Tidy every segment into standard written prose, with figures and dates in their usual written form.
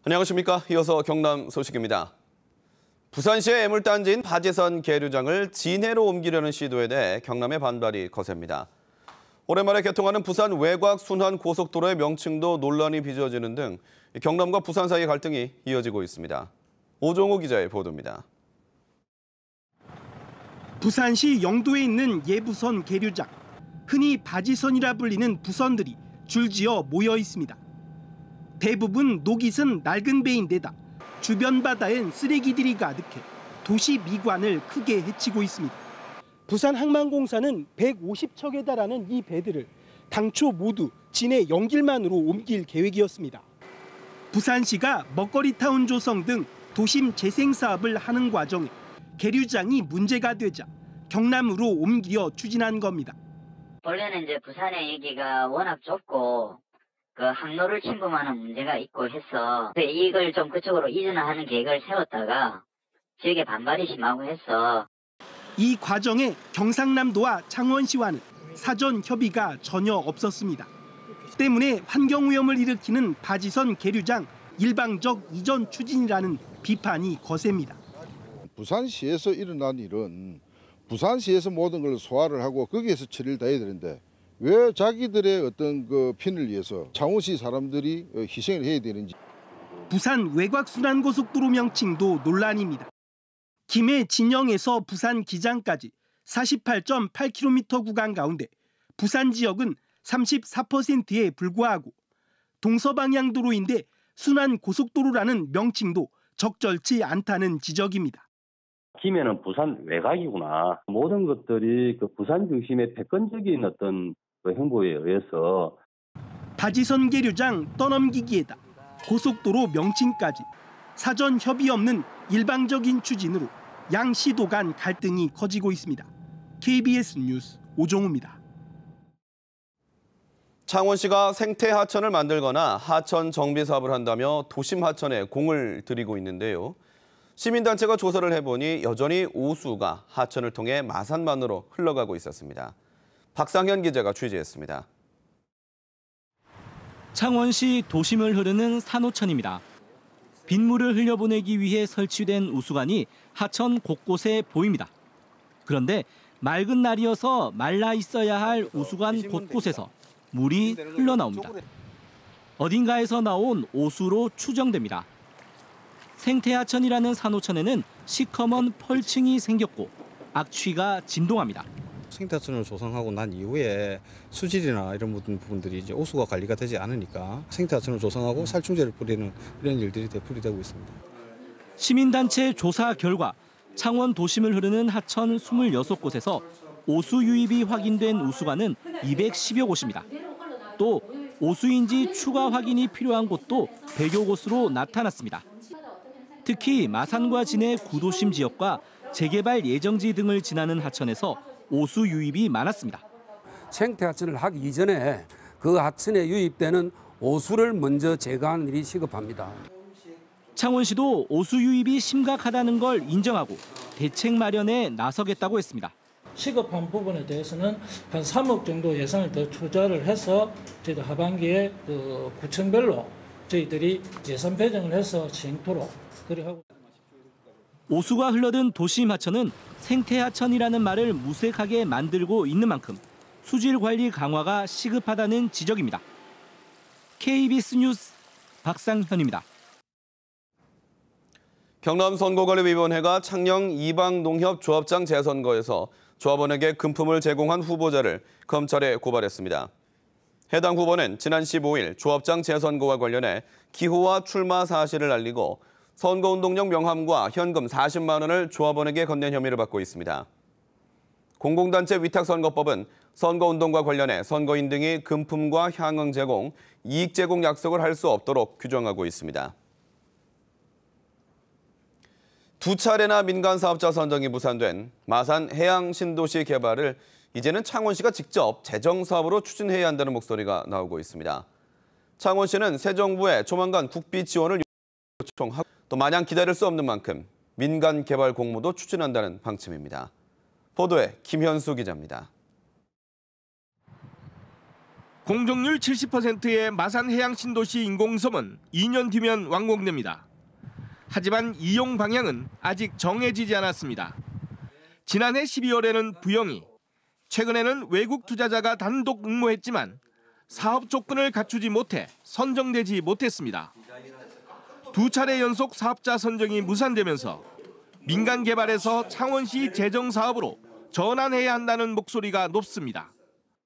안녕하십니까. 이어서 경남 소식입니다. 부산시의 애물단지인 바지선 계류장을 진해로 옮기려는 시도에 대해 경남의 반발이 거셉니다. 오랜만에 개통하는 부산 외곽 순환 고속도로의 명칭도 논란이 빚어지는 등 경남과 부산 사이의 갈등이 이어지고 있습니다. 오종우 기자의 보도입니다. 부산시 영도에 있는 예부선 계류장, 흔히 바지선이라 불리는 부선들이 줄지어 모여 있습니다. 대부분 녹이슨 낡은 배인데다 주변 바다엔 쓰레기들이 가득해 도시 미관을 크게 해치고 있습니다. 부산항만공사는 150척에 달하는 이 배들을 당초 모두 진해 영길만으로 옮길 계획이었습니다. 부산시가 먹거리타운 조성 등 도심 재생 사업을 하는 과정에 계류장이 문제가 되자 경남으로 옮기려 추진한 겁니다. 원래는 이제 부산의 여기가 워낙 좁고 그 항로를 침범하는 문제가 있고 해서 이걸 좀 그쪽으로 이전하는 계획을 세웠다가 지역의 반발이 심하고 해서 이 과정에 경상남도와 창원시와는 사전 협의가 전혀 없었습니다. 때문에 환경오염을 일으키는 바지선 계류장 일방적 이전 추진이라는 비판이 거셉니다. 부산시에서 일어난 일은 부산시에서 모든 걸 소화를 하고 거기에서 처리를 다 해야 되는데 왜 자기들의 어떤 그 핀을 위해서 창원시 사람들이 희생을 해야 되는지. 부산 외곽순환고속도로 명칭도 논란입니다. 김해 진영에서 부산 기장까지 48.8km 구간 가운데 부산 지역은 34%에 불과하고 동서방향도로인데 순환고속도로라는 명칭도 적절치 않다는 지적입니다. 김해는 부산 외곽이구나. 모든 것들이 그 부산 중심의 패권적인 어떤 그 행보에 의해서 바지선 계류장 떠넘기기에다 고속도로 명칭까지 사전 협의 없는 일방적인 추진으로 양 시도 간 갈등이 커지고 있습니다. KBS 뉴스 오종우입니다. 창원시가 생태 하천을 만들거나 하천 정비 사업을 한다며 도심 하천에 공을 들이고 있는데요. 시민단체가 조사를 해보니 여전히 오수가 하천을 통해 마산만으로 흘러가고 있었습니다. 박상현 기자가 취재했습니다. 창원시 도심을 흐르는 산호천입니다. 빗물을 흘려보내기 위해 설치된 우수관이 하천 곳곳에 보입니다. 그런데 맑은 날이어서 말라 있어야 할 우수관 곳곳에서 물이 흘러나옵니다. 어딘가에서 나온 오수로 추정됩니다. 생태하천이라는 산호천에는 시커먼 펄층이 생겼고 악취가 진동합니다. 생태하천을 조성하고 난 이후에 수질이나 이런 부분들이 이제 오수가 관리가 되지 않으니까 생태하천을 조성하고 살충제를 뿌리는 이런 일들이 되풀이되고 있습니다. 시민단체 조사 결과 창원 도심을 흐르는 하천 26곳에서 오수 유입이 확인된 우수관은 210여 곳입니다. 또 오수인지 추가 확인이 필요한 곳도 100여 곳으로 나타났습니다. 특히 마산과 진해 구도심 지역과 재개발 예정지 등을 지나는 하천에서 오수 유입이 많았습니다. 생태하천을 하기 이전에 그 하천에 유입되는 오수를 먼저 제거하는 일이 시급합니다. 창원시도 오수 유입이 심각하다는 걸 인정하고 대책 마련에 나서겠다고 했습니다. 시급한 부분에 대해서는 한 3억 정도 예산을 더 투자를 해서 저희들 하반기에 그 구청별로 저희들이 예산 배정을 해서 진행토록 그리 하고. 오수가 흘러든 도심 하천은 생태하천이라는 말을 무색하게 만들고 있는 만큼 수질 관리 강화가 시급하다는 지적입니다. KBS 뉴스 박상현입니다. 경남선거관리위원회가 창녕 이방농협 조합장 재선거에서 조합원에게 금품을 제공한 후보자를 검찰에 고발했습니다. 해당 후보는 지난 15일 조합장 재선거와 관련해 기호와 출마 사실을 알리고 선거운동용 명함과 현금 40만 원을 조합원에게 건넨 혐의를 받고 있습니다. 공공단체 위탁선거법은 선거운동과 관련해 선거인 등이 금품과 향응 제공, 이익 제공 약속을 할 수 없도록 규정하고 있습니다. 두 차례나 민간 사업자 선정이 무산된 마산 해양 신도시 개발을 이제는 창원시가 직접 재정 사업으로 추진해야 한다는 목소리가 나오고 있습니다. 창원시는 새 정부에 조만간 국비 지원을 요청하고 또 마냥 기다릴 수 없는 만큼 민간 개발 공모도 추진한다는 방침입니다. 보도에 김현수 기자입니다. 공정률 70%의 마산 해양 신도시 인공섬은 2년 뒤면 완공됩니다. 하지만 이용 방향은 아직 정해지지 않았습니다. 지난해 12월에는 부영이, 최근에는 외국 투자자가 단독 응모했지만 사업 조건을 갖추지 못해 선정되지 못했습니다. 두 차례 연속 사업자 선정이 무산되면서 민간 개발에서 창원시 재정 사업으로 전환해야 한다는 목소리가 높습니다.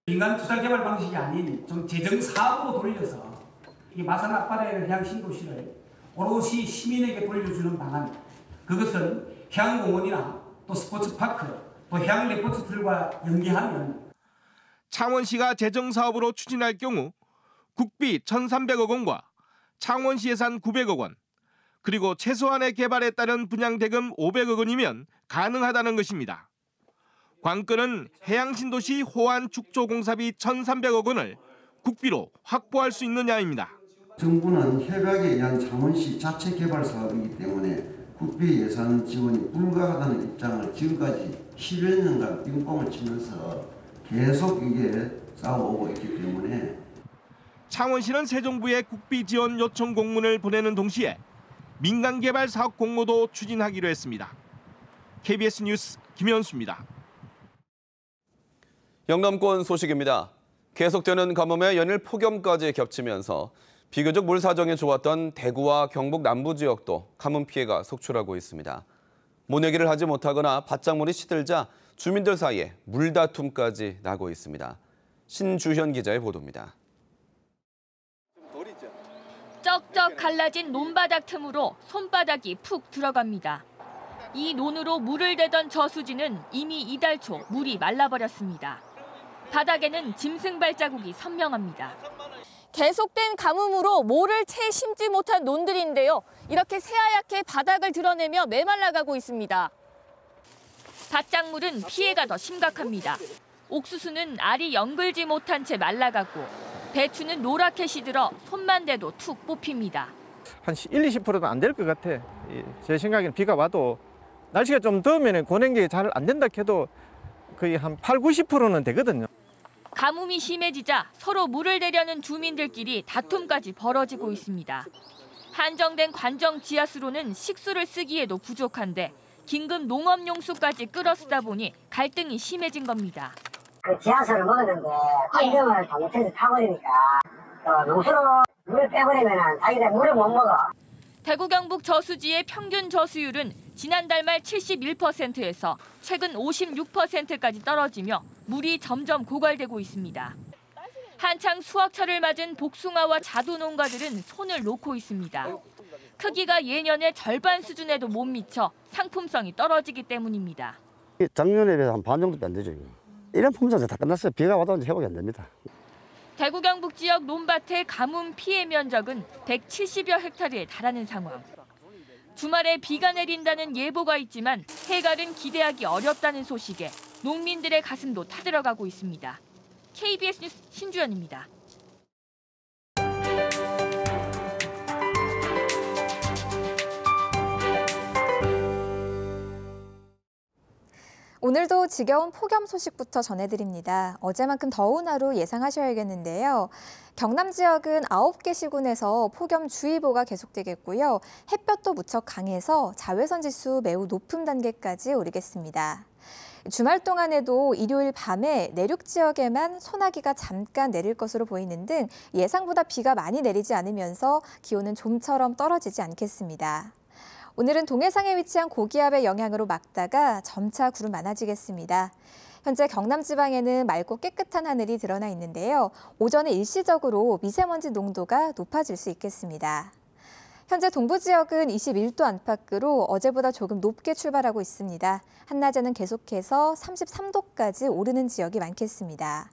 민간 투자 개발 방식이 아닌 좀 재정 사업으로 돌려서 이 마산 앞바다의 해양 신도시를 오롯이 시민에게 돌려주는 방안, 그것은 해양공원이나 또 스포츠파크, 또 해양 레포츠들과 연계하면 창원시가 재정 사업으로 추진할 경우 국비 1,300억 원과 창원시 예산 900억 원, 그리고 최소한의 개발에 따른 분양 대금 500억 원이면 가능하다는 것입니다. 관건은 해양신도시 호안 축조 공사비 1,300억 원을 국비로 확보할 수 있느냐입니다. 정부는 협약에 의한 창원시 자체 개발 사업이기 때문에 국비 예산 지원이 불가하다는 입장을 지금까지 10여 년간 빙봉을 치면서 계속 이게 쌓아오고 있기 때문에 창원시는 새 정부에 국비 지원 요청 공문을 보내는 동시에 민간 개발 사업 공모도 추진하기로 했습니다. KBS 뉴스 김현수입니다. 영남권 소식입니다. 계속되는 가뭄에 연일 폭염까지 겹치면서 비교적 물 사정이 좋았던 대구와 경북 남부 지역도 가뭄 피해가 속출하고 있습니다. 모내기를 하지 못하거나 밭작물이 시들자 주민들 사이에 물다툼까지 나고 있습니다. 신주현 기자의 보도입니다. 쩍쩍 갈라진 논바닥 틈으로 손바닥이 푹 들어갑니다. 이 논으로 물을 대던 저수지는 이미 이달 초 물이 말라버렸습니다. 바닥에는 짐승 발자국이 선명합니다. 계속된 가뭄으로 모를 채 심지 못한 논들인데요. 이렇게 새하얗게 바닥을 드러내며 메말라가고 있습니다. 밭작물은 피해가 더 심각합니다. 옥수수는 알이 연글지 못한 채 말라가고 배추는 노랗게 시들어 손만 대도 툭 뽑힙니다. 한 1-20%는 안 될 것 같아. 제 생각에는 비가 와도 날씨가 좀 더우면 고냉기 잘 안 된다 해도 거의 한 8-90%는 되거든요. 가뭄이 심해지자 서로 물을 대려는 주민들끼리 다툼까지 벌어지고 있습니다. 한정된 관정 지하수로는 식수를 쓰기에도 부족한데 긴급 농업용수까지 끌어쓰다 보니 갈등이 심해진 겁니다. 그 지하수를 먹었는데 관정을 잘못해서 타버리니까 농수로 물을 빼버리면 자기들 물을 못 먹어. 대구 경북 저수지의 평균 저수율은 지난달 말 71%에서 최근 56%까지 떨어지며 물이 점점 고갈되고 있습니다. 한창 수확철을 맞은 복숭아와 자두 농가들은 손을 놓고 있습니다. 크기가 예년의 절반 수준에도 못 미쳐 상품성이 떨어지기 때문입니다. 작년에 비해서 한 반 정도도 안 되죠. 이런 품종은 다 끝났어요. 비가 와도 이제 회복이 안 됩니다. 대구 경북 지역 논밭의 가뭄 피해 면적은 170여 헥타르에 달하는 상황. 주말에 비가 내린다는 예보가 있지만 해갈은 기대하기 어렵다는 소식에 농민들의 가슴도 타들어가고 있습니다. KBS 뉴스 신주연입니다. 오늘도 지겨운 폭염 소식부터 전해드립니다. 어제만큼 더운 하루 예상하셔야겠는데요. 경남 지역은 9개 시군에서 폭염주의보가 계속되겠고요. 햇볕도 무척 강해서 자외선 지수 매우 높은 단계까지 오르겠습니다. 주말 동안에도 일요일 밤에 내륙 지역에만 소나기가 잠깐 내릴 것으로 보이는 등 예상보다 비가 많이 내리지 않으면서 기온은 좀처럼 떨어지지 않겠습니다. 오늘은 동해상에 위치한 고기압의 영향으로 막다가 점차 구름 많아지겠습니다. 현재 경남 지방에는 맑고 깨끗한 하늘이 드러나 있는데요. 오전에 일시적으로 미세먼지 농도가 높아질 수 있겠습니다. 현재 동부 지역은 21도 안팎으로 어제보다 조금 높게 출발하고 있습니다. 한낮에는 계속해서 33도까지 오르는 지역이 많겠습니다.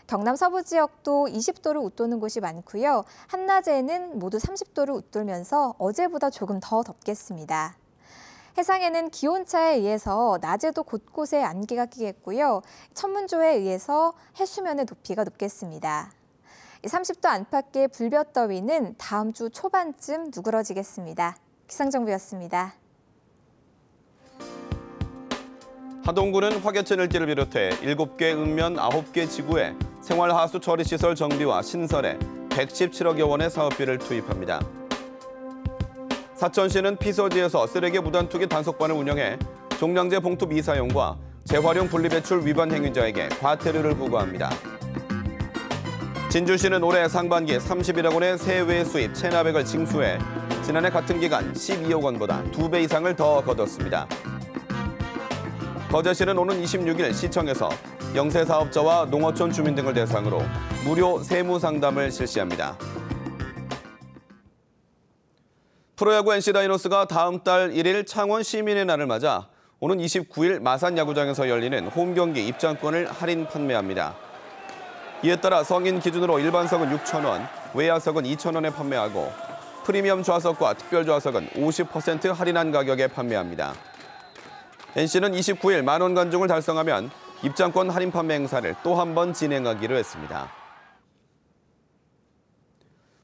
경남 서부 지역도 20도를 웃도는 곳이 많고요. 한낮에는 모두 30도를 웃돌면서 어제보다 조금 더 덥겠습니다. 해상에는 기온차에 의해서 낮에도 곳곳에 안개가 끼겠고요. 천문조에 의해서 해수면의 높이가 높겠습니다. 30도 안팎의 불볕더위는 다음 주 초반쯤 누그러지겠습니다. 기상정보였습니다. 하동군은 화개천 일대를 비롯해 7개 읍면 9개 지구에 생활하수 처리시설 정비와 신설에 117억여 원의 사업비를 투입합니다. 사천시는 피서지에서 쓰레기 무단 투기 단속반을 운영해 종량제 봉투 미사용과 재활용 분리배출 위반 행위자에게 과태료를 부과합니다. 진주시는 올해 상반기 31억 원의 세외 수입 체납액을 징수해 지난해 같은 기간 12억 원보다 2배 이상을 더 거뒀습니다. 거제시는 오는 26일 시청에서 영세 사업자와 농어촌 주민 등을 대상으로 무료 세무 상담을 실시합니다. 프로야구 NC 다이노스가 다음 달 1일 창원 시민의 날을 맞아 오는 29일 마산 야구장에서 열리는 홈경기 입장권을 할인 판매합니다. 이에 따라 성인 기준으로 일반석은 6,000원, 외야석은 2,000원에 판매하고 프리미엄 좌석과 특별 좌석은 50% 할인한 가격에 판매합니다. NC는 29일 만원 관중을 달성하면 입장권 할인 판매 행사를 또 한 번 진행하기로 했습니다.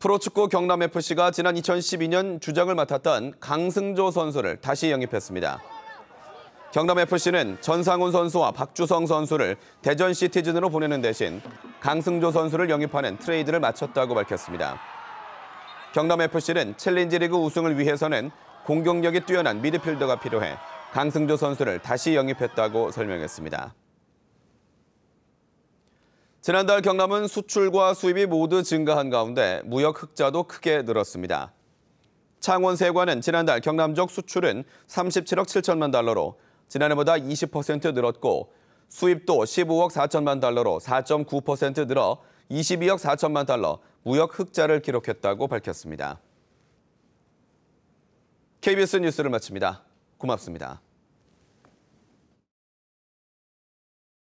프로축구 경남FC가 지난 2012년 주장을 맡았던 강승조 선수를 다시 영입했습니다. 경남FC는 전상훈 선수와 박주성 선수를 대전 시티즌으로 보내는 대신 강승조 선수를 영입하는 트레이드를 마쳤다고 밝혔습니다. 경남FC는 챌린지리그 우승을 위해서는 공격력이 뛰어난 미드필더가 필요해 강승조 선수를 다시 영입했다고 설명했습니다. 지난달 경남은 수출과 수입이 모두 증가한 가운데 무역 흑자도 크게 늘었습니다. 창원 세관은 지난달 경남적 수출은 37억 7천만 달러로 지난해보다 20% 늘었고 수입도 15억 4천만 달러로 4.9% 늘어 22억 4천만 달러 무역 흑자를 기록했다고 밝혔습니다. KBS 뉴스를 마칩니다. 고맙습니다.